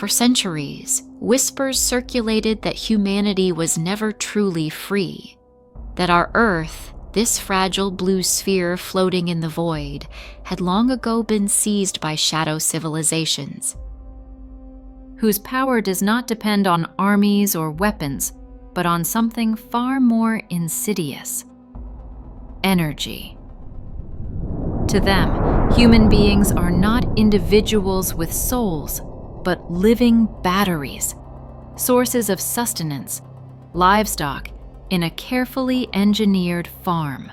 For centuries, whispers circulated that humanity was never truly free, that our Earth, this fragile blue sphere floating in the void, had long ago been seized by shadow civilizations, whose power does not depend on armies or weapons, but on something far more insidious: energy. To them, human beings are not individuals with souls, but living batteries, sources of sustenance, livestock, in a carefully engineered farm.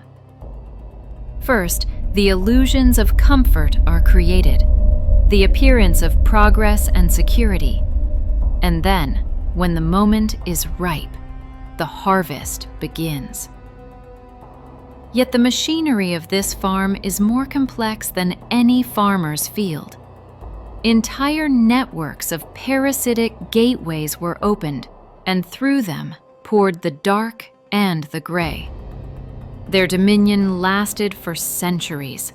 First, the illusions of comfort are created, the appearance of progress and security. And then, when the moment is ripe, the harvest begins. Yet the machinery of this farm is more complex than any farmer's field. Entire networks of parasitic gateways were opened, and through them poured the dark and the gray. Their dominion lasted for centuries,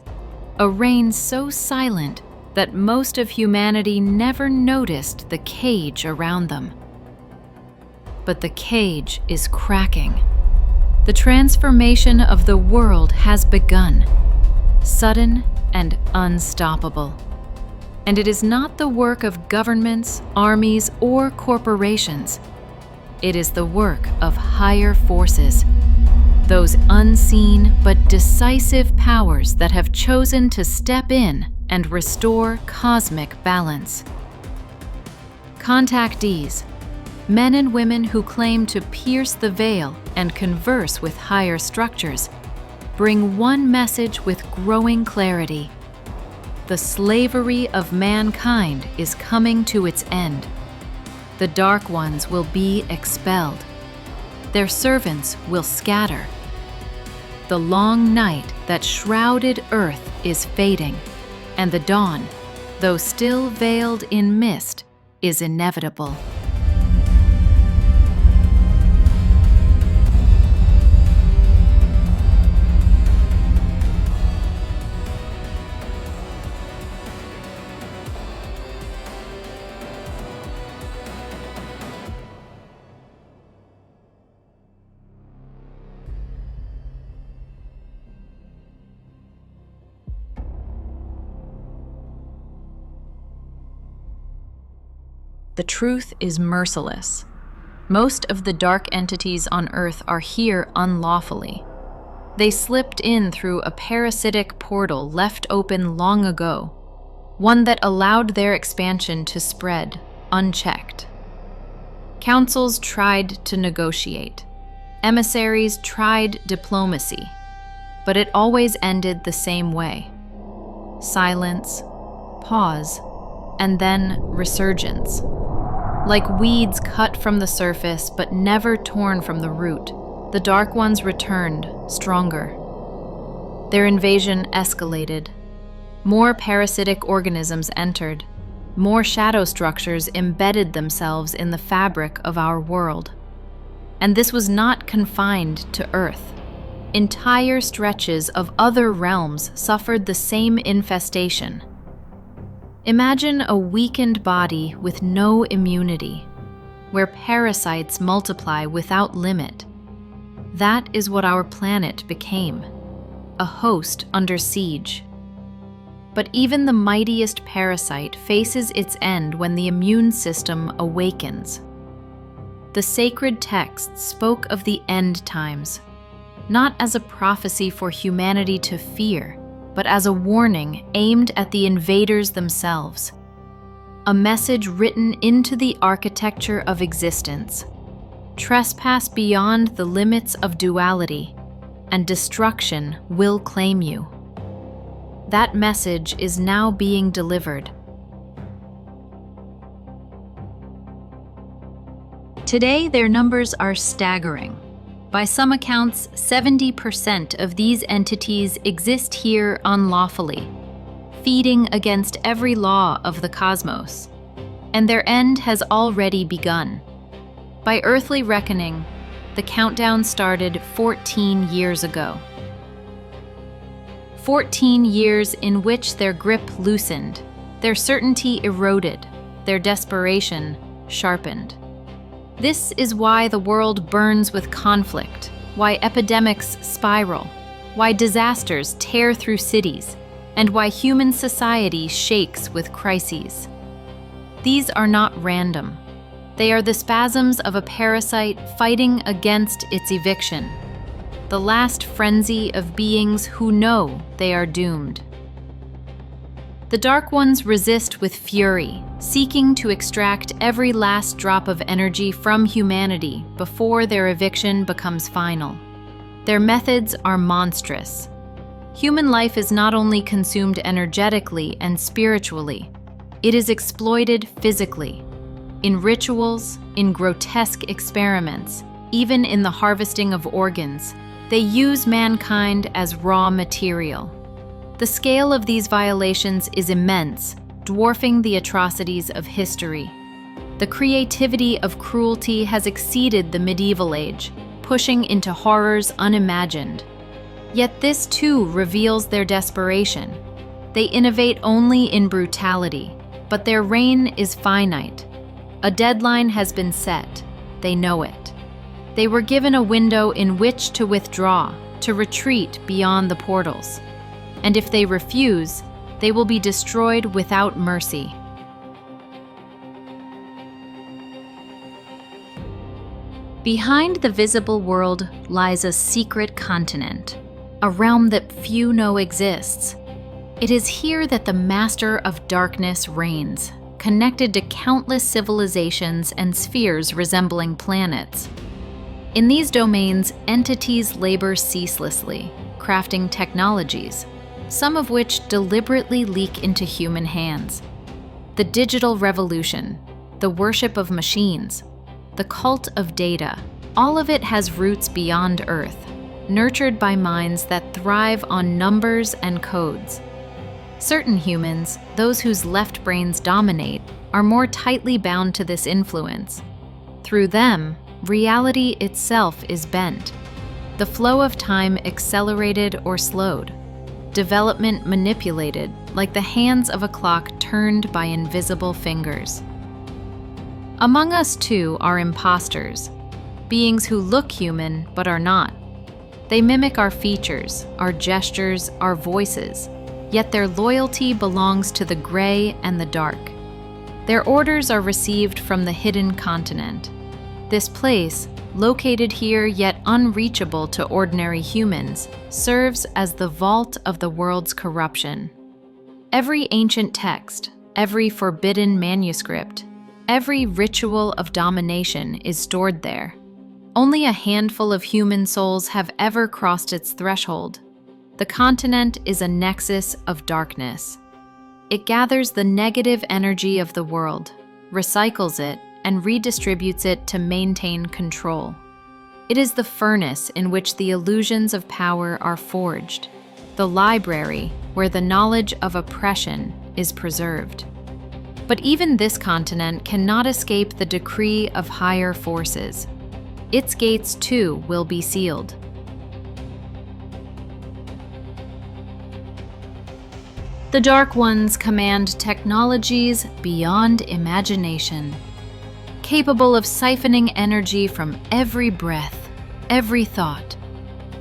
a reign so silent that most of humanity never noticed the cage around them. But the cage is cracking. The transformation of the world has begun, sudden and unstoppable. And it is not the work of governments, armies, or corporations. It is the work of higher forces, those unseen but decisive powers that have chosen to step in and restore cosmic balance. Contactees, men and women who claim to pierce the veil and converse with higher structures, bring one message with growing clarity: the slavery of mankind is coming to its end. The Dark Ones will be expelled. Their servants will scatter. The long night that shrouded Earth is fading, and the dawn, though still veiled in mist, is inevitable. The truth is merciless. Most of the dark entities on Earth are here unlawfully. They slipped in through a parasitic portal left open long ago, one that allowed their expansion to spread unchecked. Councils tried to negotiate. Emissaries tried diplomacy, but it always ended the same way: silence, pause, and then resurgence. Like weeds cut from the surface but never torn from the root, the Dark Ones returned, stronger. Their invasion escalated. More parasitic organisms entered. More shadow structures embedded themselves in the fabric of our world. And this was not confined to Earth. Entire stretches of other realms suffered the same infestation. Imagine a weakened body with no immunity, where parasites multiply without limit. That is what our planet became, a host under siege. But even the mightiest parasite faces its end when the immune system awakens. The sacred texts spoke of the end times, not as a prophecy for humanity to fear, but as a warning aimed at the invaders themselves. A message written into the architecture of existence. Trespass beyond the limits of duality, and destruction will claim you. That message is now being delivered. Today, their numbers are staggering. By some accounts, 70% of these entities exist here unlawfully, feeding against every law of the cosmos. And their end has already begun. By earthly reckoning, the countdown started 14 years ago. 14 years in which their grip loosened, their certainty eroded, their desperation sharpened. This is why the world burns with conflict, why epidemics spiral, why disasters tear through cities, and why human society shakes with crises. These are not random. They are the spasms of a parasite fighting against its eviction, the last frenzy of beings who know they are doomed. The Dark Ones resist with fury, seeking to extract every last drop of energy from humanity before their eviction becomes final. Their methods are monstrous. Human life is not only consumed energetically and spiritually, it is exploited physically, in rituals, in grotesque experiments, even in the harvesting of organs. They use mankind as raw material. The scale of these violations is immense, dwarfing the atrocities of history. The creativity of cruelty has exceeded the medieval age, pushing into horrors unimagined. Yet this too reveals their desperation. They innovate only in brutality, but their reign is finite. A deadline has been set. They know it. They were given a window in which to withdraw, to retreat beyond the portals. And if they refuse, they will be destroyed without mercy. Behind the visible world lies a secret continent, a realm that few know exists. It is here that the Master of Darkness reigns, connected to countless civilizations and spheres resembling planets. In these domains, entities labor ceaselessly, crafting technologies, some of which deliberately leak into human hands. The digital revolution, the worship of machines, the cult of data, all of it has roots beyond Earth, nurtured by minds that thrive on numbers and codes. Certain humans, those whose left brains dominate, are more tightly bound to this influence. Through them, reality itself is bent. The flow of time accelerated or slowed. Development manipulated, like the hands of a clock turned by invisible fingers. Among us, too, are imposters, beings who look human but are not. They mimic our features, our gestures, our voices, yet their loyalty belongs to the gray and the dark. Their orders are received from the hidden continent. This place, located here yet unreachable to ordinary humans, serves as the vault of the world's corruption. Every ancient text, every forbidden manuscript, every ritual of domination is stored there. Only a handful of human souls have ever crossed its threshold. The continent is a nexus of darkness. It gathers the negative energy of the world, recycles it, and redistributes it to maintain control. It is the furnace in which the illusions of power are forged, the library where the knowledge of oppression is preserved. But even this continent cannot escape the decree of higher forces. Its gates, too, will be sealed. The Dark Ones command technologies beyond imagination, capable of siphoning energy from every breath, every thought,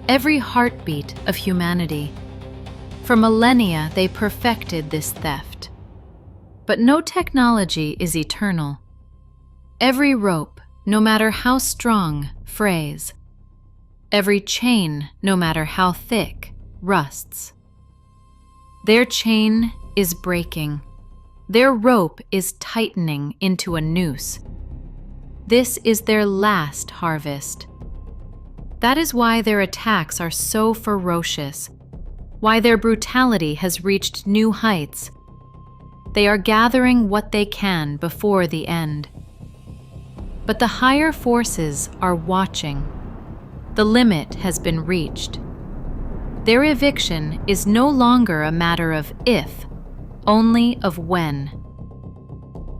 every heartbeat of humanity. For millennia, they perfected this theft. But no technology is eternal. Every rope, no matter how strong, frays. Every chain, no matter how thick, rusts. Their chain is breaking. Their rope is tightening into a noose. This is their last harvest. That is why their attacks are so ferocious, why their brutality has reached new heights. They are gathering what they can before the end. But the higher forces are watching. The limit has been reached. Their eviction is no longer a matter of if, only of when.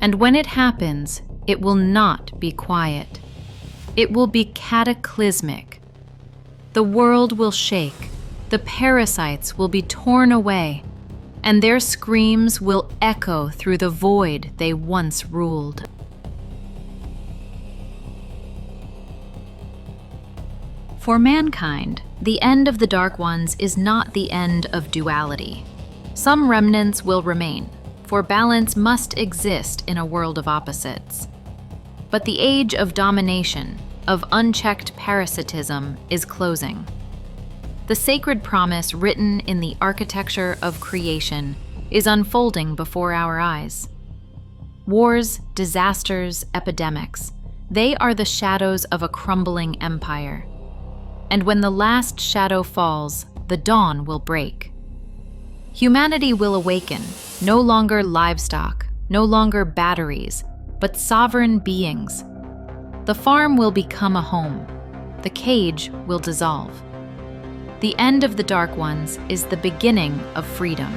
And when it happens, it will not be quiet. It will be cataclysmic. The world will shake. The parasites will be torn away. and their screams will echo through the void they once ruled. For mankind, the end of the Dark Ones is not the end of duality. Some remnants will remain, for balance must exist in a world of opposites. But the age of domination, of unchecked parasitism, is closing. The sacred promise written in the architecture of creation is unfolding before our eyes. Wars, disasters, epidemics, they are the shadows of a crumbling empire. And when the last shadow falls, the dawn will break. Humanity will awaken, no longer livestock, no longer batteries, but sovereign beings. The farm will become a home. The cage will dissolve. The end of the Dark Ones is the beginning of freedom.